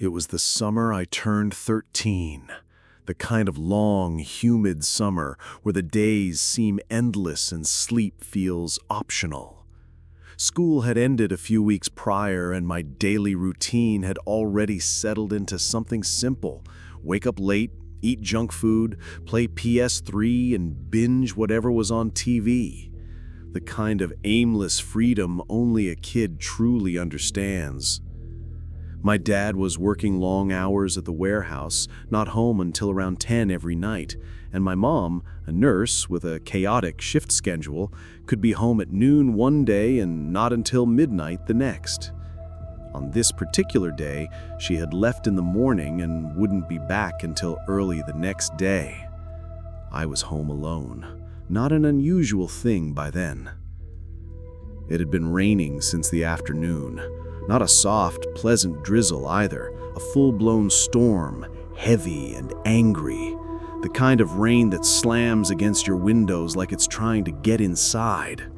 It was the summer I turned 13. The kind of long, humid summer where the days seem endless and sleep feels optional. School had ended a few weeks prior and my daily routine had already settled into something simple. Wake up late, eat junk food, play PS3 and binge whatever was on TV. The kind of aimless freedom only a kid truly understands. My dad was working long hours at the warehouse, not home until around 10 every night, and my mom, a nurse with a chaotic shift schedule, could be home at noon one day and not until midnight the next. On this particular day, she had left in the morning and wouldn't be back until early the next day. I was home alone, not an unusual thing by then. It had been raining since the afternoon. Not a soft, pleasant drizzle either, a full-blown storm, heavy and angry. The kind of rain that slams against your windows like it's trying to get inside.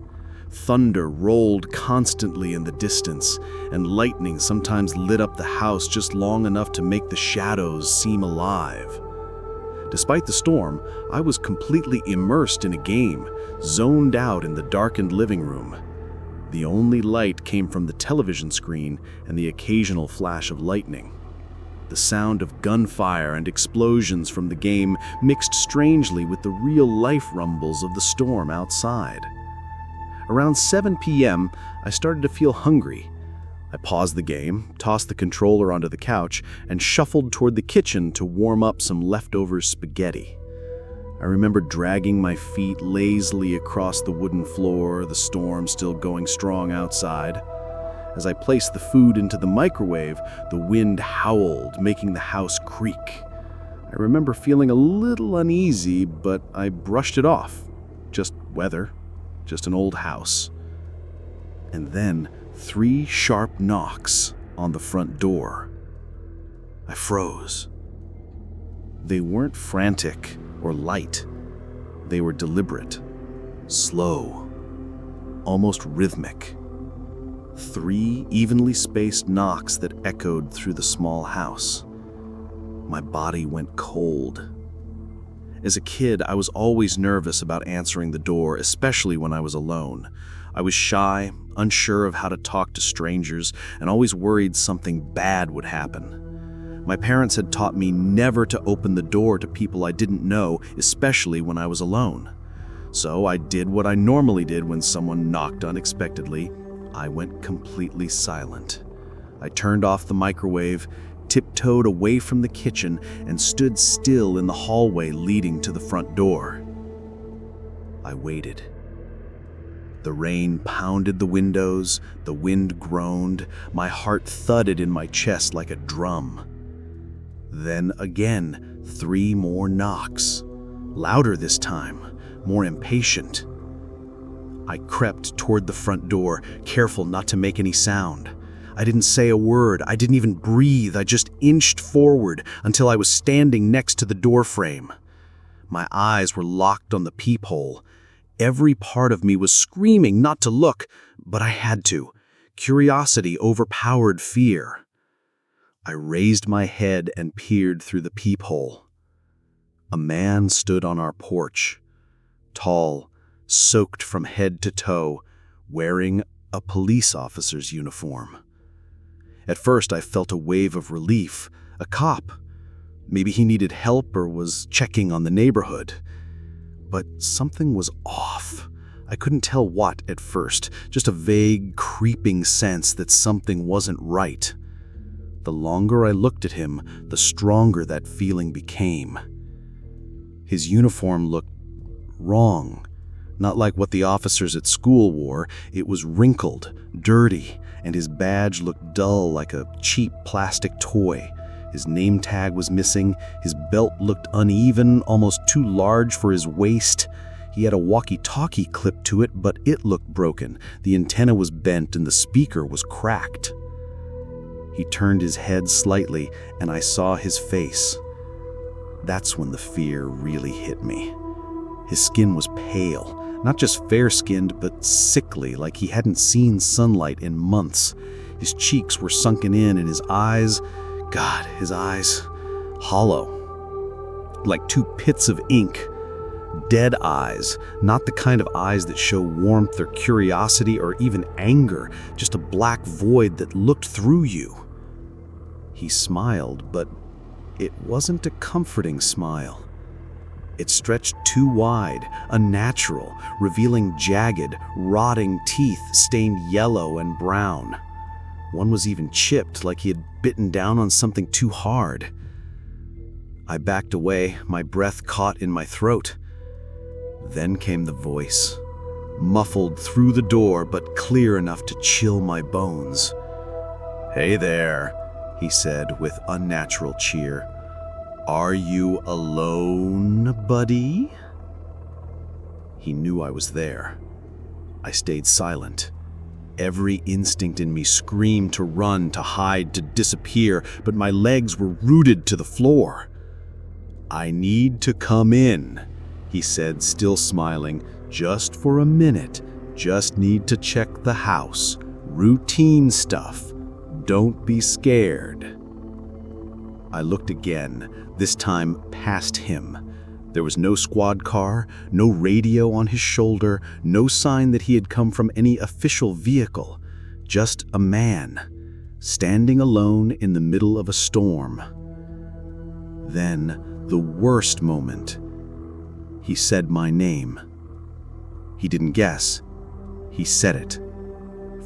Thunder rolled constantly in the distance, and lightning sometimes lit up the house just long enough to make the shadows seem alive. Despite the storm, I was completely immersed in a game, zoned out in the darkened living room. The only light came from the television screen and the occasional flash of lightning. The sound of gunfire and explosions from the game mixed strangely with the real-life rumbles of the storm outside. Around 7 p.m., I started to feel hungry. I paused the game, tossed the controller onto the couch, and shuffled toward the kitchen to warm up some leftover spaghetti. I remember dragging my feet lazily across the wooden floor, the storm still going strong outside. As I placed the food into the microwave, the wind howled, making the house creak. I remember feeling a little uneasy, but I brushed it off. Just weather, just an old house. And then 3 sharp knocks on the front door. I froze. They weren't frantic or light. They were deliberate, slow, almost rhythmic. 3 evenly spaced knocks that echoed through the small house. My body went cold. As a kid, I was always nervous about answering the door, especially when I was alone. I was shy, unsure of how to talk to strangers, and always worried something bad would happen. My parents had taught me never to open the door to people I didn't know, especially when I was alone. So I did what I normally did when someone knocked unexpectedly. I went completely silent. I turned off the microwave, tiptoed away from the kitchen, and stood still in the hallway leading to the front door. I waited. The rain pounded the windows, the wind groaned, my heart thudded in my chest like a drum. Then again, 3 more knocks. Louder this time, more impatient. I crept toward the front door, careful not to make any sound. I didn't say a word, I didn't even breathe, I just inched forward until I was standing next to the door frame. My eyes were locked on the peephole. Every part of me was screaming not to look, but I had to. Curiosity overpowered fear. I raised my head and peered through the peephole. A man stood on our porch, tall, soaked from head to toe, wearing a police officer's uniform. At first, I felt a wave of relief. A cop. Maybe he needed help or was checking on the neighborhood. But something was off. I couldn't tell what at first, just a vague, creeping sense that something wasn't right. The longer I looked at him, the stronger that feeling became. His uniform looked wrong. Not like what the officers at school wore. It was wrinkled, dirty, and his badge looked dull like a cheap plastic toy. His name tag was missing, his belt looked uneven, almost too large for his waist. He had a walkie-talkie clipped to it, but it looked broken. The antenna was bent and the speaker was cracked. He turned his head slightly, and I saw his face. That's when the fear really hit me. His skin was pale, not just fair-skinned, but sickly, like he hadn't seen sunlight in months. His cheeks were sunken in, and his eyes, God, his eyes, hollow, like two pits of ink. Dead eyes, not the kind of eyes that show warmth or curiosity or even anger, just a black void that looked through you. He smiled, but it wasn't a comforting smile. It stretched too wide, unnatural, revealing jagged, rotting teeth stained yellow and brown. One was even chipped, like he had bitten down on something too hard. I backed away, my breath caught in my throat. Then came the voice, muffled through the door but clear enough to chill my bones. "Hey there," he said with unnatural cheer. "Are you alone, buddy?" He knew I was there. I stayed silent. Every instinct in me screamed to run, to hide, to disappear, but my legs were rooted to the floor. "I need to come in," he said, still smiling. "Just for a minute. Just need to check the house. Routine stuff. Don't be scared." I looked again, this time past him. There was no squad car, no radio on his shoulder, no sign that he had come from any official vehicle. Just a man, standing alone in the middle of a storm. Then, the worst moment. He said my name. He didn't guess. He said it.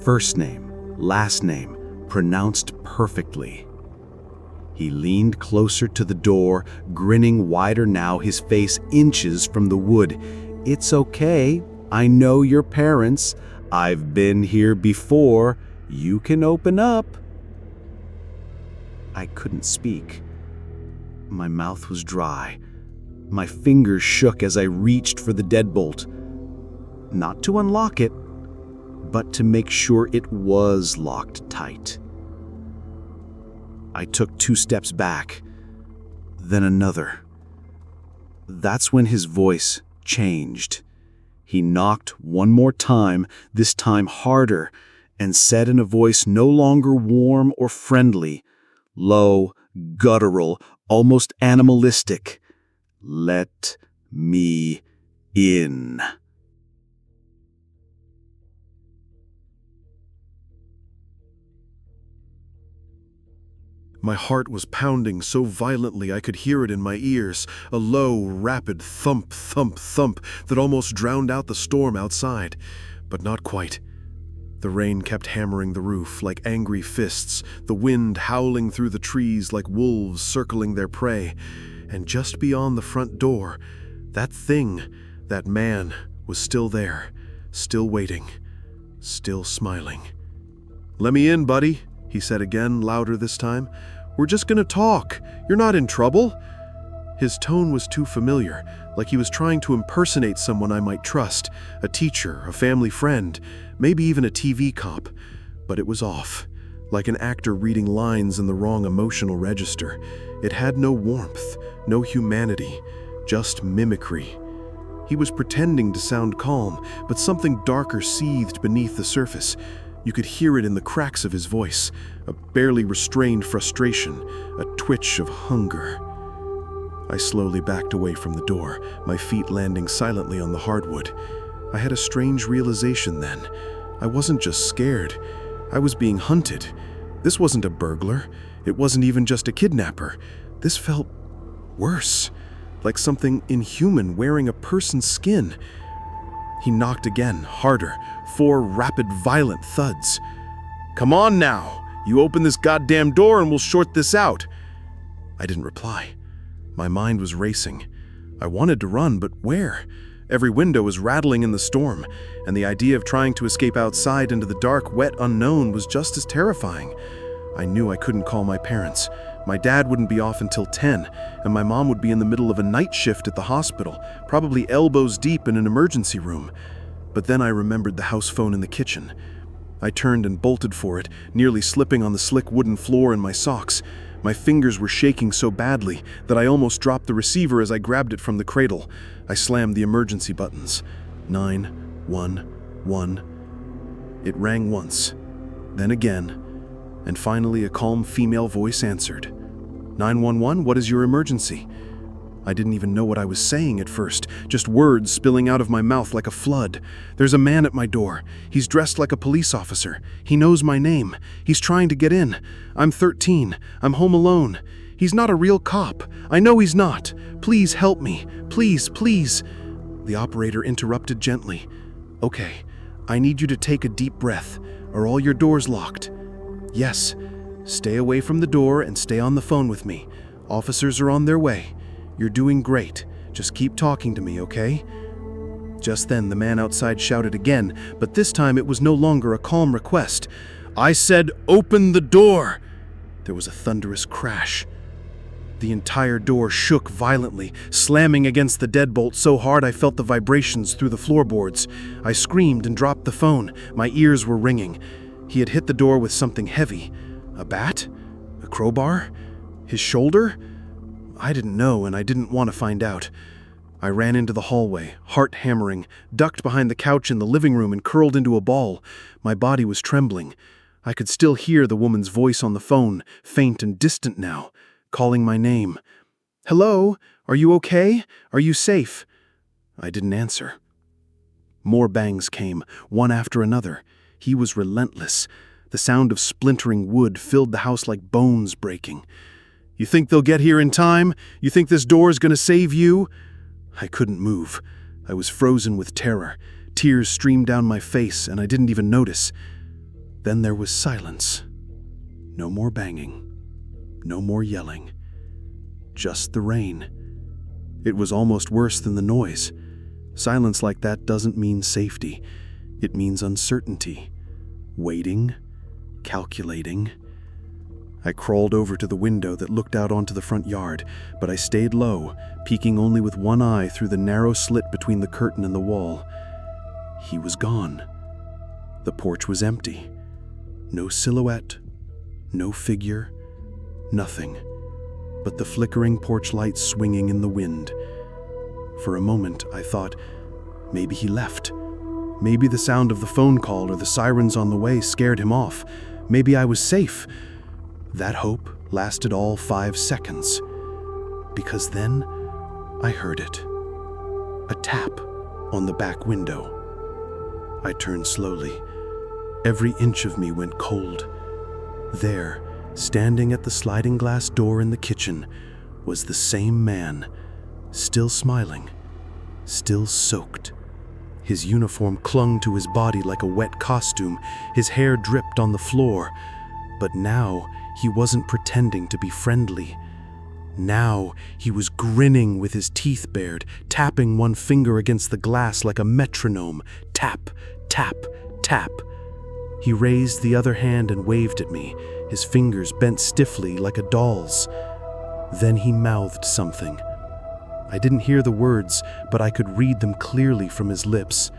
First name, last name, pronounced perfectly. He leaned closer to the door, grinning wider now, his face inches from the wood. "It's okay. I know your parents. I've been here before. You can open up." I couldn't speak. My mouth was dry. My fingers shook as I reached for the deadbolt. Not to unlock it, but to make sure it was locked tight. I took 2 steps back, then another. That's when his voice changed. He knocked one more time, this time harder, and said in a voice no longer warm or friendly, low, guttural, almost animalistic, "Let me in." My heart was pounding so violently I could hear it in my ears, a low, rapid thump, thump, thump that almost drowned out the storm outside, but not quite. The rain kept hammering the roof like angry fists, the wind howling through the trees like wolves circling their prey, and just beyond the front door, that thing, that man, was still there, still waiting, still smiling. "Let me in, buddy," he said again, louder this time. "We're just gonna talk. You're not in trouble." His tone was too familiar, like he was trying to impersonate someone I might trust, a teacher, a family friend, maybe even a TV cop. But it was off, like an actor reading lines in the wrong emotional register. It had no warmth, no humanity, just mimicry. He was pretending to sound calm, but something darker seethed beneath the surface. You could hear it in the cracks of his voice, a barely restrained frustration, a twitch of hunger. I slowly backed away from the door, my feet landing silently on the hardwood. I had a strange realization then. I wasn't just scared. I was being hunted. This wasn't a burglar. It wasn't even just a kidnapper. This felt worse, like something inhuman wearing a person's skin. He knocked again, harder, 4 rapid, violent thuds. "Come on now! You open this goddamn door and we'll short this out!" I didn't reply. My mind was racing. I wanted to run, but where? Every window was rattling in the storm, and the idea of trying to escape outside into the dark, wet unknown was just as terrifying. I knew I couldn't call my parents. My dad wouldn't be off until 10, and my mom would be in the middle of a night shift at the hospital, probably elbows deep in an emergency room. But then I remembered the house phone in the kitchen. I turned and bolted for it, nearly slipping on the slick wooden floor in my socks. My fingers were shaking so badly that I almost dropped the receiver as I grabbed it from the cradle. I slammed the emergency buttons. 911. It rang once, then again, And finally, a calm female voice answered. 911, what is your emergency? I didn't even know what I was saying at first, just words spilling out of my mouth like a flood. There's a man at my door. He's dressed like a police officer. He knows my name. He's trying to get in. I'm 13. I'm home alone. He's not a real cop. I know he's not. Please help me. Please, please. The operator interrupted gently. Okay, I need you to take a deep breath. Are all your doors locked? Yes. Stay away from the door and stay on the phone with me. Officers are on their way. You're doing great. Just keep talking to me, okay? Just then, the man outside shouted again, but this time it was no longer a calm request. I said, open the door! There was a thunderous crash. The entire door shook violently, slamming against the deadbolt so hard I felt the vibrations through the floorboards. I screamed and dropped the phone. My ears were ringing. He had hit the door with something heavy. A bat? A crowbar? His shoulder? I didn't know, and I didn't want to find out. I ran into the hallway, heart hammering, ducked behind the couch in the living room and curled into a ball. My body was trembling. I could still hear the woman's voice on the phone, faint and distant now, calling my name. Hello? Are you okay? Are you safe? I didn't answer. More bangs came, one after another. He was relentless. The sound of splintering wood filled the house like bones breaking. You think they'll get here in time? You think this door is going to save you? I couldn't move. I was frozen with terror. Tears streamed down my face, and I didn't even notice. Then there was silence. No more banging. No more yelling. Just the rain. It was almost worse than the noise. Silence like that doesn't mean safety. It means uncertainty. Waiting. Calculating. I crawled over to the window that looked out onto the front yard, but I stayed low, peeking only with one eye through the narrow slit between the curtain and the wall. He was gone. The porch was empty. No silhouette, no figure, nothing, but the flickering porch lights swinging in the wind. For a moment, I thought, maybe he left. Maybe the sound of the phone call or the sirens on the way scared him off. Maybe I was safe. That hope lasted all 5 seconds, because then I heard it. A tap on the back window. I turned slowly. Every inch of me went cold. There, standing at the sliding glass door in the kitchen, was the same man, still smiling, still soaked. His uniform clung to his body like a wet costume. His hair dripped on the floor. But now, he wasn't pretending to be friendly. Now, he was grinning with his teeth bared, tapping one finger against the glass like a metronome. Tap, tap, tap. He raised the other hand and waved at me, his fingers bent stiffly like a doll's. Then he mouthed something. I didn't hear the words, but I could read them clearly from his lips.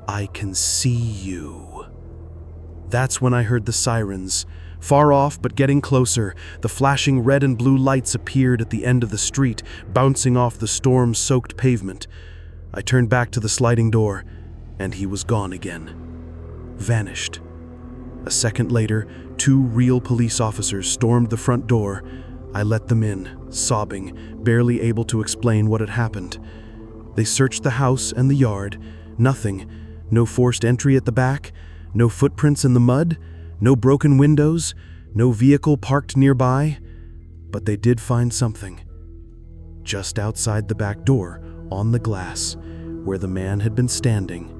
I can see you. That's when I heard the sirens. Far off, but getting closer, the flashing red and blue lights appeared at the end of the street, bouncing off the storm-soaked pavement. I turned back to the sliding door, and he was gone again. Vanished. A second later, 2 real police officers stormed the front door. I let them in, sobbing, barely able to explain what had happened. They searched the house and the yard. Nothing. No forced entry at the back. No footprints in the mud. No broken windows. No vehicle parked nearby. But they did find something. Just outside the back door, on the glass, where the man had been standing,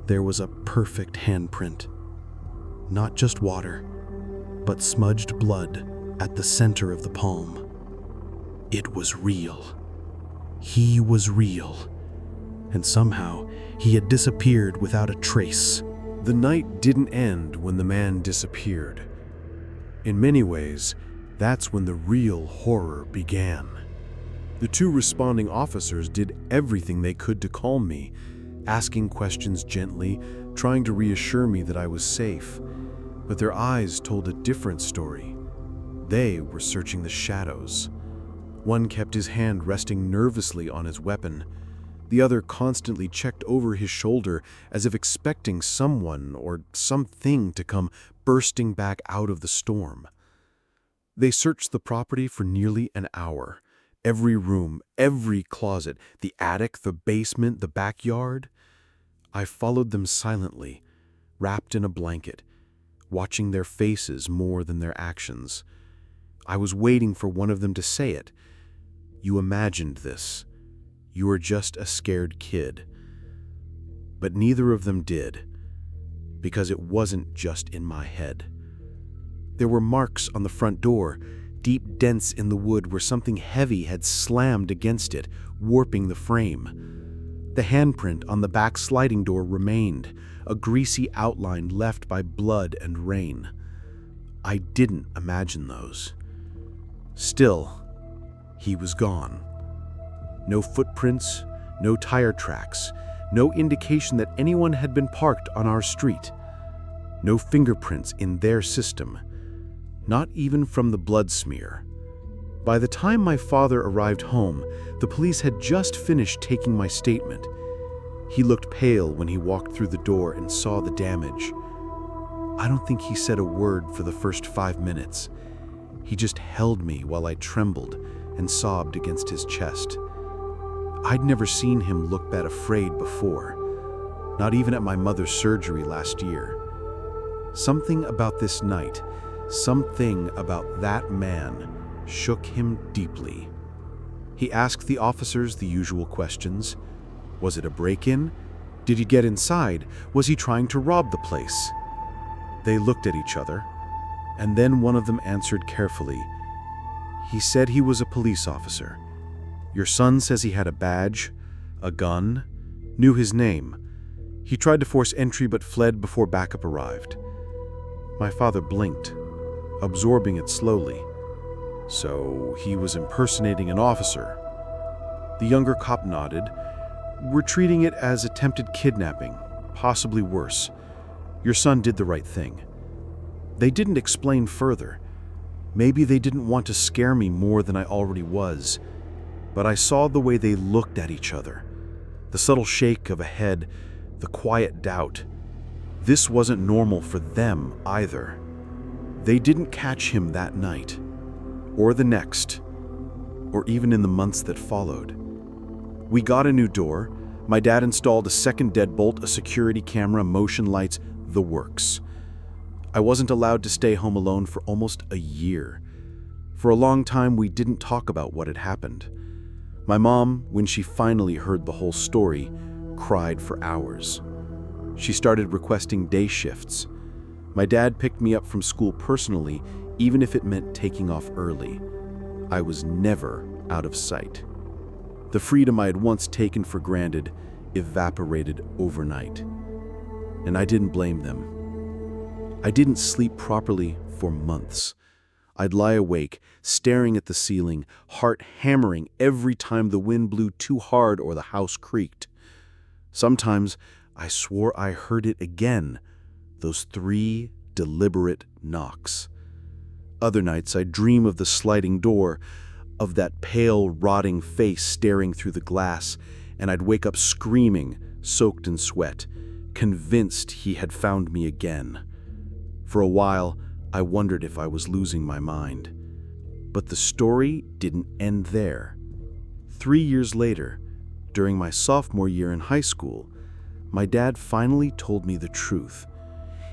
there was a perfect handprint. Not just water, but smudged blood at the center of the palm. It was real. He was real. And somehow, he had disappeared without a trace. The night didn't end when the man disappeared. In many ways, that's when the real horror began. The 2 responding officers did everything they could to calm me, asking questions gently, trying to reassure me that I was safe. But their eyes told a different story. They were searching the shadows. One kept his hand resting nervously on his weapon. The other constantly checked over his shoulder as if expecting someone or something to come bursting back out of the storm. They searched the property for nearly an hour. Every room, every closet, the attic, the basement, the backyard. I followed them silently, wrapped in a blanket, watching their faces more than their actions. I was waiting for one of them to say it. "You imagined this. You were just a scared kid." But neither of them did, because it wasn't just in my head. There were marks on the front door, deep dents in the wood where something heavy had slammed against it, warping the frame. The handprint on the back sliding door remained, a greasy outline left by blood and rain. I didn't imagine those. Still, he was gone. No footprints, no tire tracks, no indication that anyone had been parked on our street. No fingerprints in their system, not even from the blood smear. By the time my father arrived home, the police had just finished taking my statement. He looked pale when he walked through the door and saw the damage. I don't think he said a word for the first 5 minutes. He just held me while I trembled and sobbed against his chest. I'd never seen him look that afraid before, not even at my mother's surgery last year. Something about this night, something about that man, shook him deeply. He asked the officers the usual questions. Was it a break-in? Did he get inside? Was he trying to rob the place? They looked at each other, and then one of them answered carefully. He said he was a police officer. Your son says he had a badge, a gun, knew his name. He tried to force entry but fled before backup arrived. My father blinked, absorbing it slowly. So he was impersonating an officer. The younger cop nodded. We're treating it as attempted kidnapping, possibly worse. Your son did the right thing. They didn't explain further. Maybe they didn't want to scare me more than I already was. But I saw the way they looked at each other. The subtle shake of a head, the quiet doubt. This wasn't normal for them either. They didn't catch him that night, or the next, or even in the months that followed. We got a new door. My dad installed a second deadbolt, a security camera, motion lights, the works. I wasn't allowed to stay home alone for almost a year. For a long time, we didn't talk about what had happened. My mom, when she finally heard the whole story, cried for hours. She started requesting day shifts. My dad picked me up from school personally, even if it meant taking off early. I was never out of sight. The freedom I had once taken for granted evaporated overnight. And I didn't blame them. I didn't sleep properly for months. I'd lie awake, staring at the ceiling, heart hammering every time the wind blew too hard or the house creaked. Sometimes I swore I heard it again, those 3 deliberate knocks. Other nights I'd dream of the sliding door, of that pale, rotting face staring through the glass, and I'd wake up screaming, soaked in sweat, convinced he had found me again. For a while, I wondered if I was losing my mind. But the story didn't end there. 3 years later, during my sophomore year in high school, my dad finally told me the truth.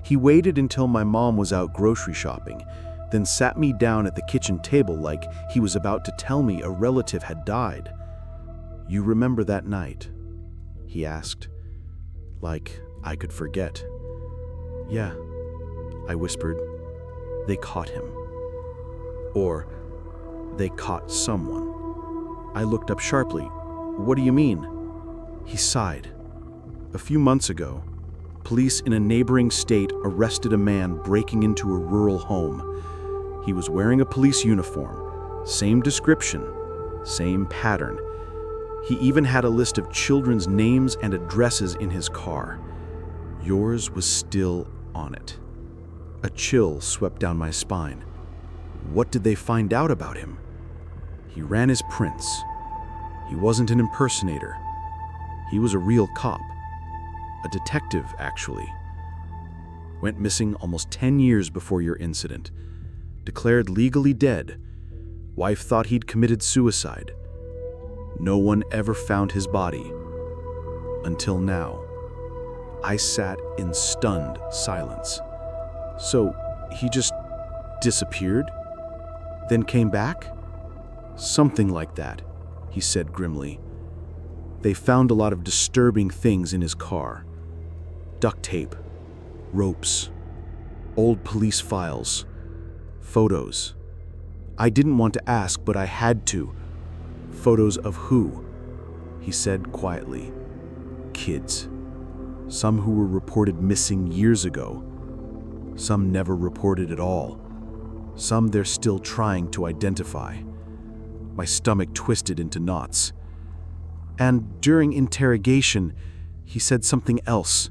He waited until my mom was out grocery shopping, then sat me down at the kitchen table like he was about to tell me a relative had died. "You remember that night?" he asked, like I could forget. "Yeah," I whispered. "They caught him." Or, "They caught someone." I looked up sharply. "What do you mean?" He sighed. "A few months ago, police in a neighboring state arrested a man breaking into a rural home. He was wearing a police uniform, same description, same pattern. He even had a list of children's names and addresses in his car. Yours was still on it." A chill swept down my spine. What did they find out about him? He ran his prints. He wasn't an impersonator. He was a real cop. A detective, actually. Went missing almost 10 years before your incident. Declared legally dead. Wife thought he'd committed suicide. No one ever found his body. Until now. I sat in stunned silence. So, he just disappeared? Then came back? Something like that, he said grimly. They found a lot of disturbing things in his car. Duct tape, ropes, old police files, photos. I didn't want to ask, but I had to. Photos of who? He said quietly. Kids. Some who were reported missing years ago. Some never reported at all. Some they're still trying to identify. My stomach twisted into knots. And during interrogation, he said something else.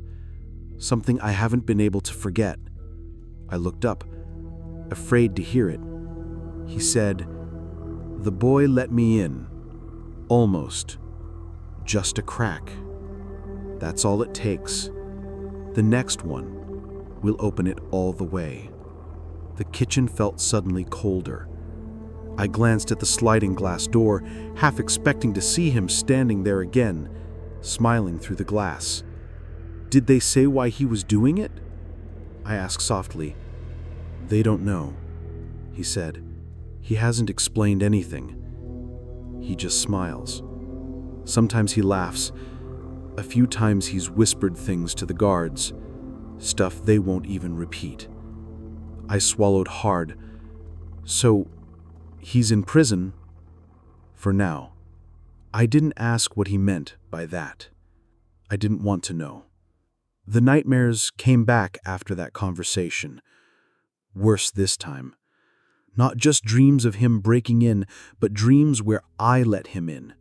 Something I haven't been able to forget. I looked up, afraid to hear it. He said, "The boy let me in. Almost. Just a crack. That's all it takes. The next one will open it all the way." The kitchen felt suddenly colder. I glanced at the sliding glass door, half expecting to see him standing there again, smiling through the glass. "Did they say why he was doing it?" I asked softly. "They don't know," he said. "He hasn't explained anything. He just smiles. Sometimes he laughs. A few times he's whispered things to the guards, stuff they won't even repeat." I swallowed hard. "So, he's in prison? For now." I didn't ask what he meant by that. I didn't want to know. The nightmares came back after that conversation. Worse this time. Not just dreams of him breaking in, but dreams where I let him in,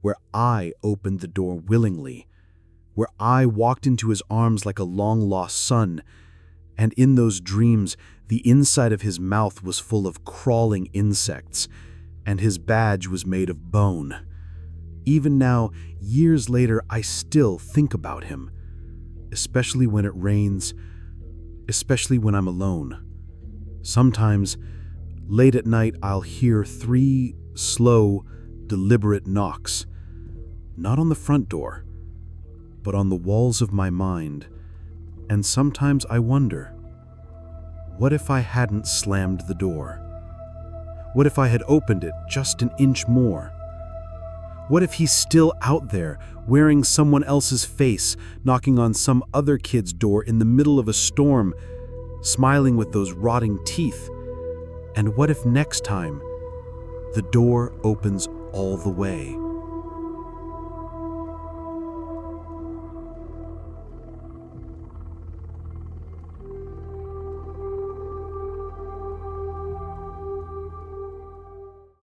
where I opened the door willingly, where I walked into his arms like a long-lost son, and in those dreams, the inside of his mouth was full of crawling insects, and his badge was made of bone. Even now, years later, I still think about him, especially when it rains, especially when I'm alone. Sometimes, late at night, I'll hear 3 slow, deliberate knocks, not on the front door, but on the walls of my mind, and sometimes I wonder, what if I hadn't slammed the door? What if I had opened it just an inch more? What if he's still out there, wearing someone else's face, knocking on some other kid's door in the middle of a storm, smiling with those rotting teeth? And what if next time, the door opens all the way?